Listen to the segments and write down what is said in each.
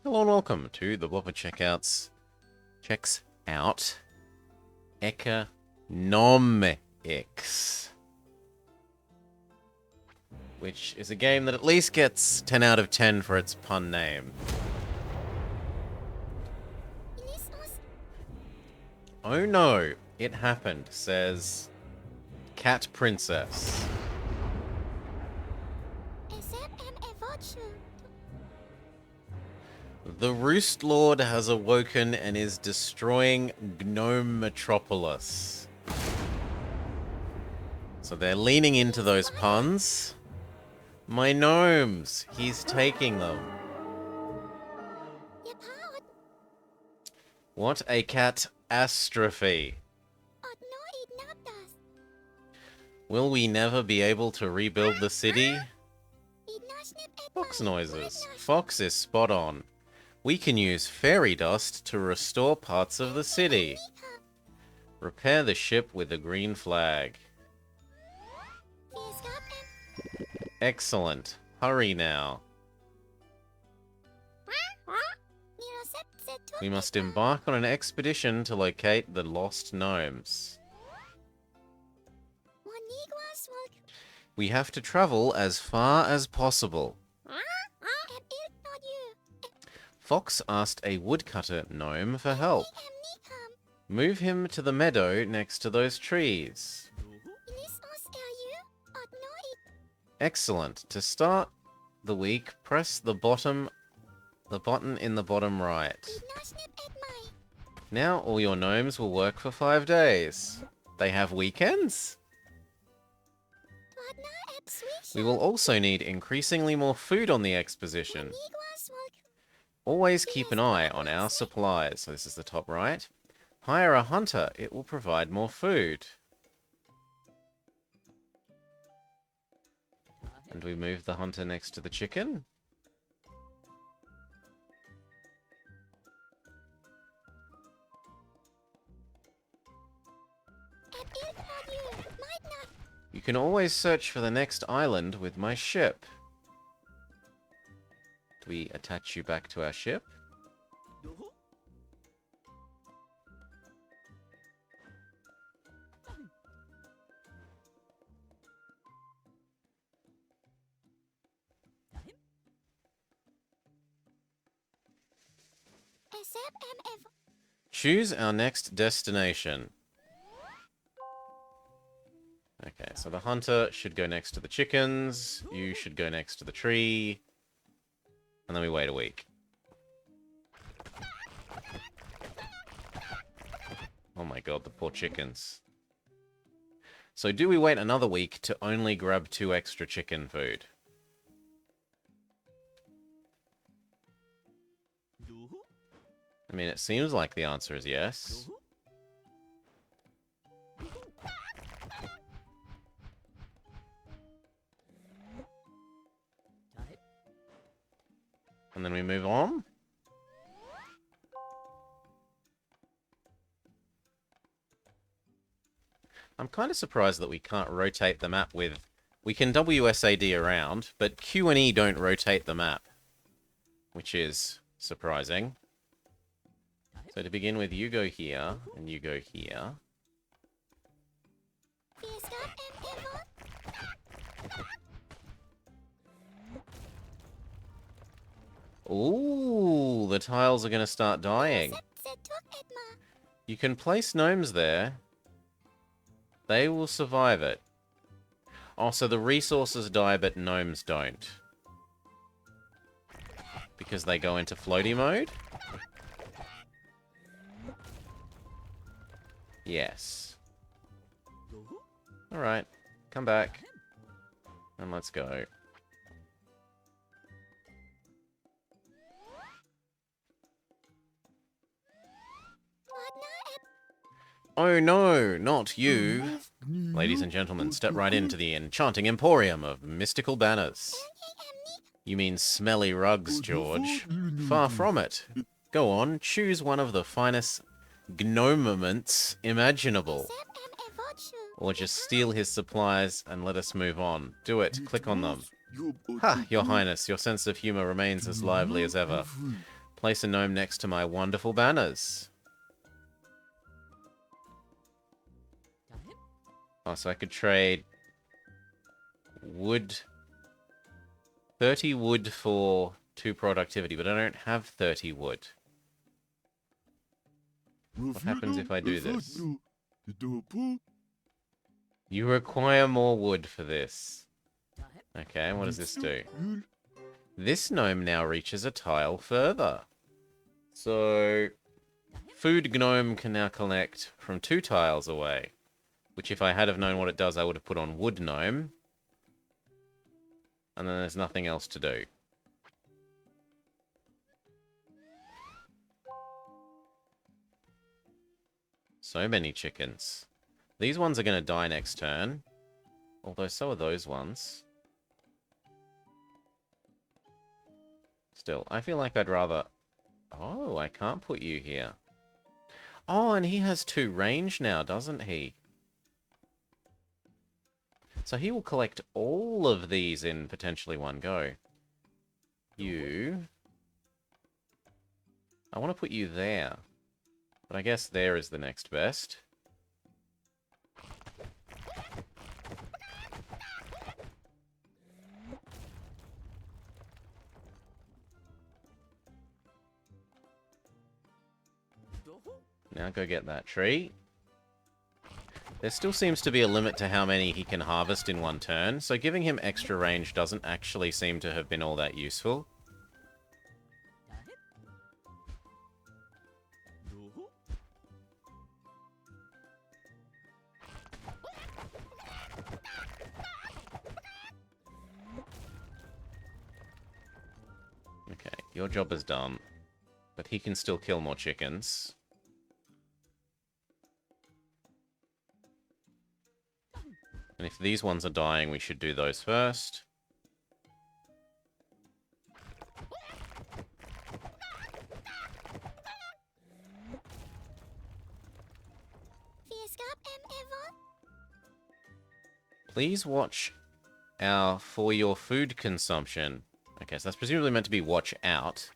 Hello and welcome to the Blobber Checks out ExoGnomix, which is a game that at least gets 10 out of 10 for its pun name. Oh no, it happened, says Cat Princess. The Roost Lord has awoken and is destroying Gnome Metropolis. So they're leaning into those puns. My gnomes! He's taking them. What a catastrophe. Will we never be able to rebuild the city? Fox noises. Fox is spot on. We can use fairy dust to restore parts of the city. Repair the ship with a green flag. Excellent. Hurry now. We must embark on an expedition to locate the lost gnomes. We have to travel as far as possible. Fox asked a woodcutter gnome for help. Move him to the meadow next to those trees. Excellent. To start the week, press the button in the bottom right. Now all your gnomes will work for 5 days. They have weekends? We will also need increasingly more food on the expedition. Always keep an eye on our supplies. So this is the top right. Hire a hunter. It will provide more food. And we move the hunter next to the chicken. You can always search for the next island with my ship. Do we attach you back to our ship? Choose our next destination. Okay, so the hunter should go next to the chickens. You should go next to the tree. And then we wait a week. Oh my god, the poor chickens. So do we wait another week to only grab 2 extra chicken food? I mean, it seems like the answer is yes. And then we move on. I'm kind of surprised that we can't rotate the map with... We can WSAD around, but Q and E don't rotate the map. Which is surprising. So to begin with, you go here, and you go here. Ooh, the tiles are going to start dying. You can place gnomes there. They will survive it. Oh, so the resources die, but gnomes don't. Because they go into floaty mode? Yes. Alright, come back. And let's go. Oh no, not you. Ladies and gentlemen, step right into the enchanting emporium of mystical banners. You mean smelly rugs, George. Far from it. Go on, choose one of the finest gnomements imaginable. Or just steal his supplies and let us move on. Do it, click on them. Ha, your highness, your sense of humor remains as lively as ever. Place a gnome next to my wonderful banners. Oh, so I could trade wood. 30 wood for 2 productivity, but I don't have 30 wood. What happens if I do this? You require more wood for this. Okay, what does this do? This gnome now reaches a tile further. So, food gnome can now collect from 2 tiles away. Which if I had have known what it does, I would have put on wood gnome. And then there's nothing else to do. So many chickens. These ones are going to die next turn. Although so are those ones. Still, I feel like I'd rather... Oh, I can't put you here. Oh, and he has 2 range now, doesn't he? So he will collect all of these in potentially one go. You... I want to put you there. But I guess there is the next best. Now go get that tree. There still seems to be a limit to how many he can harvest in one turn, so giving him extra range doesn't actually seem to have been all that useful. Okay, your job is done. But he can still kill more chickens. And if these ones are dying, we should do those first. Please watch our for your food consumption. Okay, so that's presumably meant to be watch out.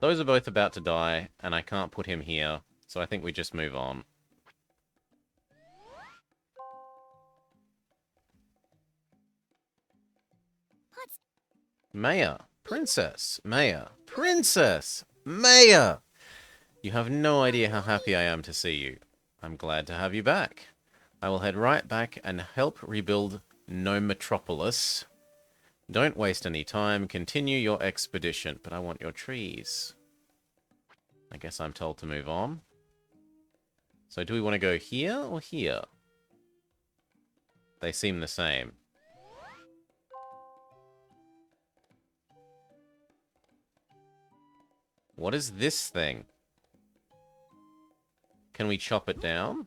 Those are both about to die, and I can't put him here, so I think we just move on. Maya, Princess, Maya, Princess, Maya! You have no idea how happy I am to see you. I'm glad to have you back. I will head right back and help rebuild Gnome Metropolis. Don't waste any time. Continue your expedition. But I want your trees. I guess I'm told to move on. So do we want to go here or here? They seem the same. What is this thing? Can we chop it down?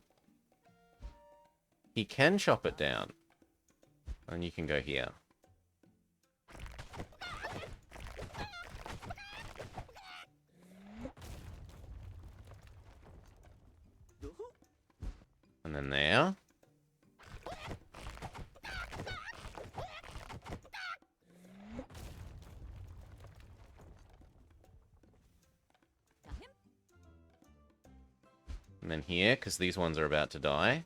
He can chop it down. And you can go here. And then there. And then here, because these ones are about to die.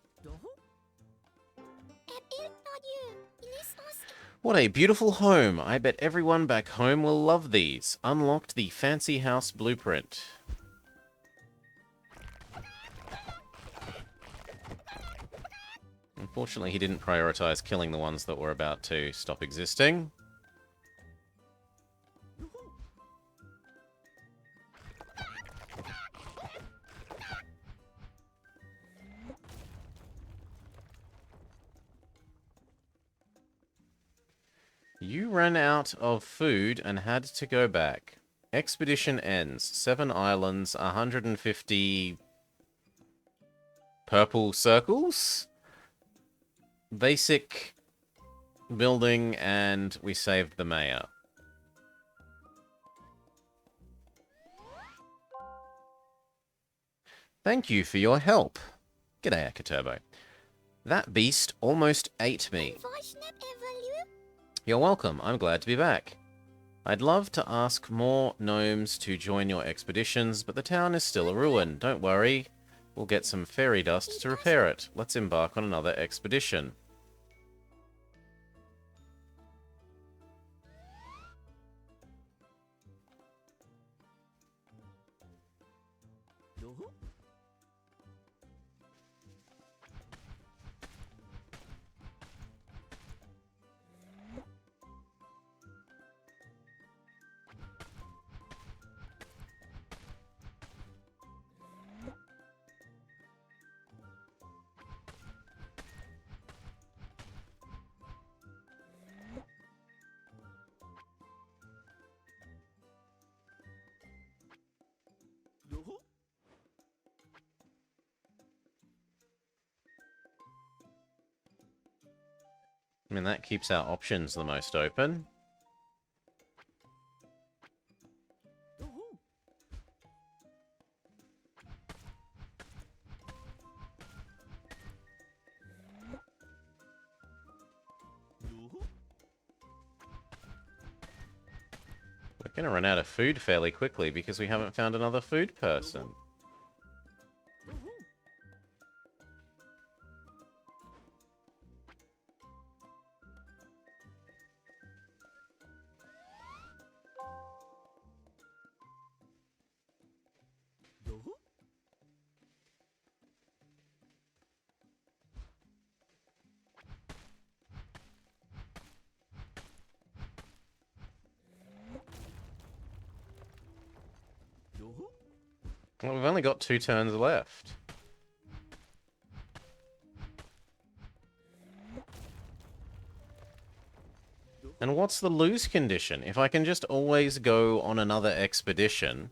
What a beautiful home. I bet everyone back home will love these. Unlocked the fancy house blueprint. Unfortunately, he didn't prioritize killing the ones that were about to stop existing. You ran out of food and had to go back. Expedition ends. 7 islands, 150 purple circles. Basic building, and we saved the mayor. Thank you for your help. G'day, Akaturbo. That beast almost ate me. You're welcome. I'm glad to be back. I'd love to ask more gnomes to join your expeditions, but the town is still a ruin. Don't worry. We'll get some fairy dust to repair it. Let's embark on another expedition. I mean, that keeps our options the most open. We're going to run out of food fairly quickly because we haven't found another food person. Well, we've only got 2 turns left. And what's the lose condition? If I can just always go on another expedition...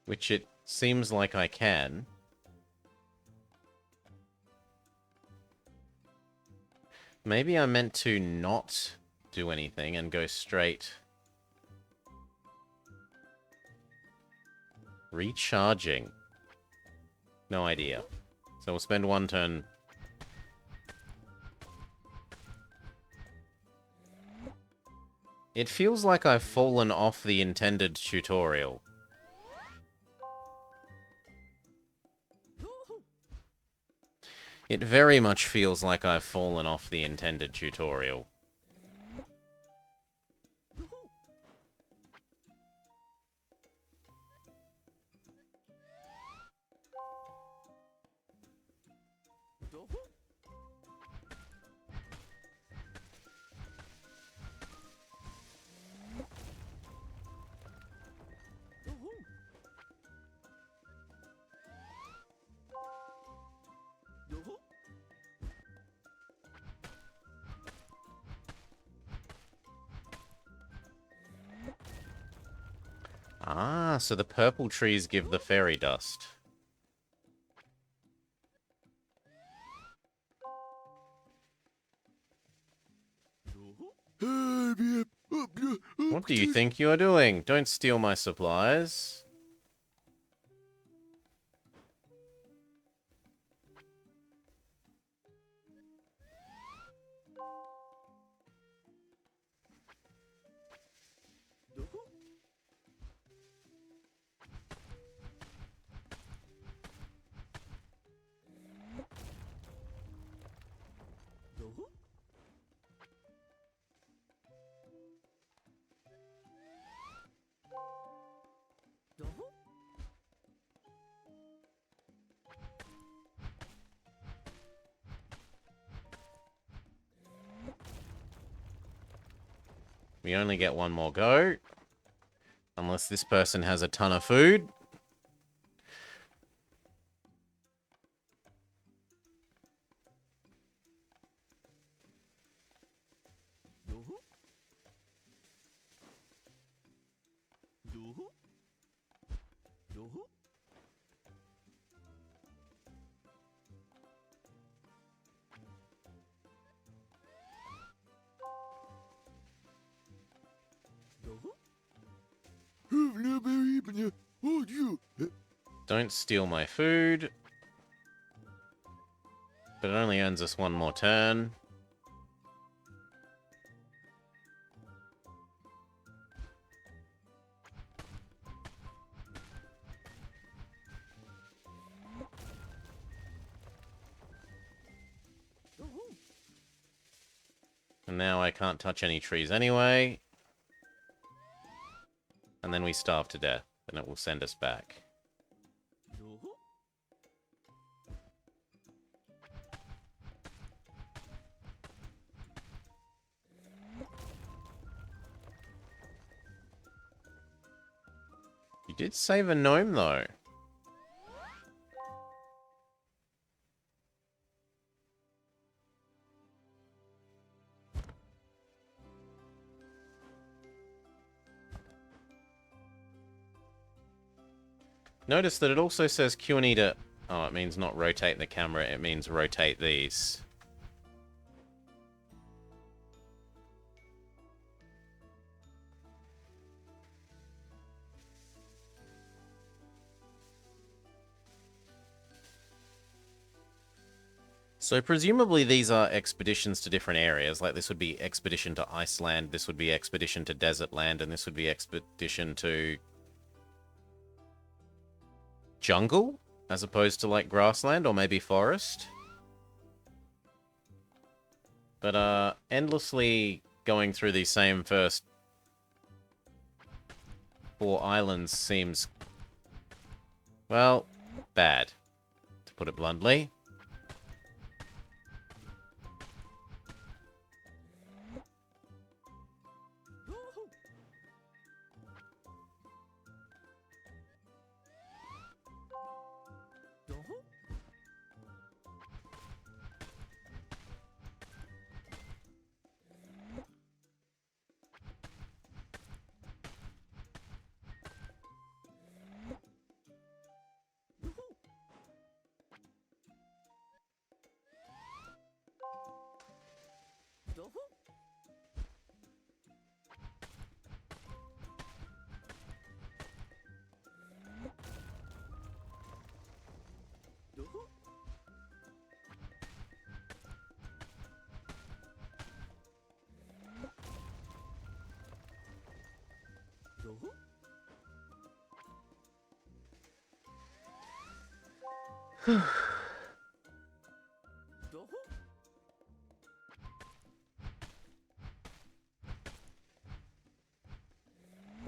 which it seems like I can. Maybe I meant to not do anything and go straight. Recharging. No idea. So we'll spend 1 turn. It feels like I've fallen off the intended tutorial. It very much feels like I've fallen off the intended tutorial. Ah, so the purple trees give the fairy dust. What do you think you're doing? Don't steal my supplies. We only get 1 more go. Unless this person has a ton of food. Don't steal my food. But it only earns us one more turn. And now I can't touch any trees anyway. And then we starve to death, and it will send us back. You did save a gnome, though. Notice that it also says Q&E to... Oh, it means not rotate the camera, it means rotate these. So presumably these are expeditions to different areas. Like this would be expedition to Iceland, this would be expedition to Desert Land, and this would be expedition to... jungle? As opposed to, like, grassland or maybe forest. But, endlessly going through these same first 4 islands seems, well, bad, to put it bluntly.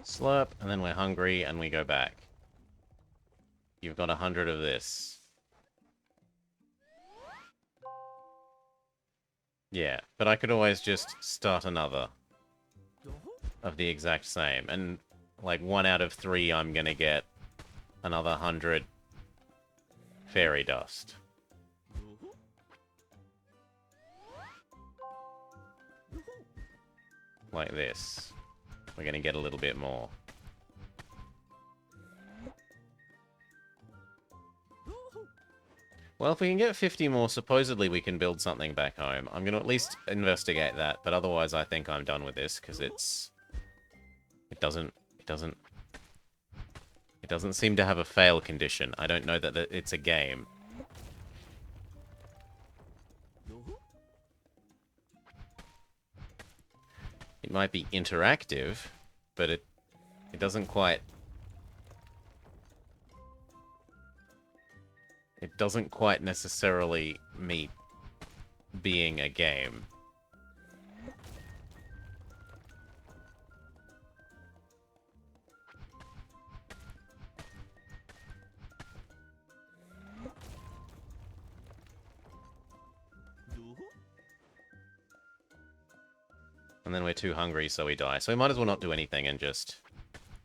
Slurp, and then we're hungry, and we go back. You've got 100 of this. Yeah, but I could always just start another of the exact same. And, like, 1 out of 3, I'm gonna get another 100 fairy dust. Like this. We're gonna get a little bit more. Well, if we can get 50 more, supposedly we can build something back home. I'm gonna at least investigate that, but otherwise I think I'm done with this, because it doesn't seem to have a fail condition. I don't know that it's a game. It might be interactive, but it doesn't quite... It doesn't quite necessarily meet being a game. And then we're too hungry, so we die. So we might as well not do anything and just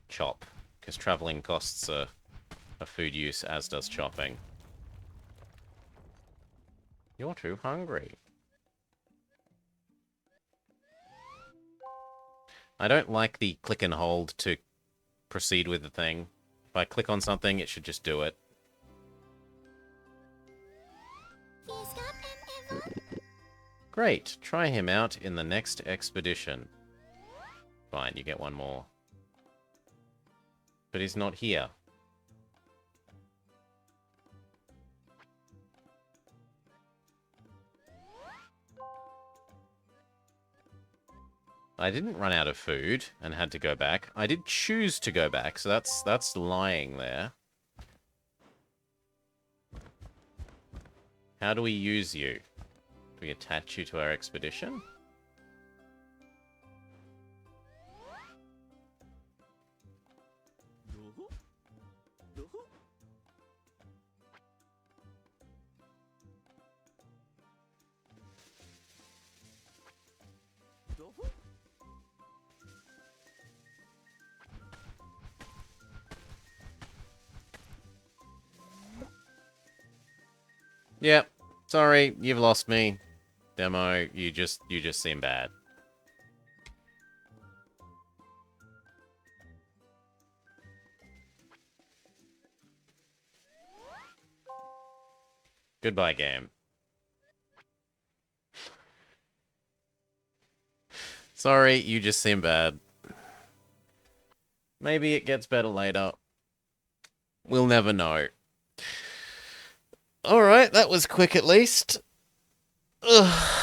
chop. Because traveling costs a food use, as does chopping. You're too hungry. I don't like the click and hold to proceed with the thing. If I click on something, it should just do it. Great. Try him out in the next expedition. Fine, you get one more. But he's not here. I didn't run out of food and had to go back. I did choose to go back, so that's lying there. How do we use you? Do we attach you to our expedition? Yep. Sorry, you've lost me. Demo, you just seem bad. Goodbye, game. Sorry, you just seem bad. Maybe it gets better later. We'll never know. Alright, that was quick at least. Ugh.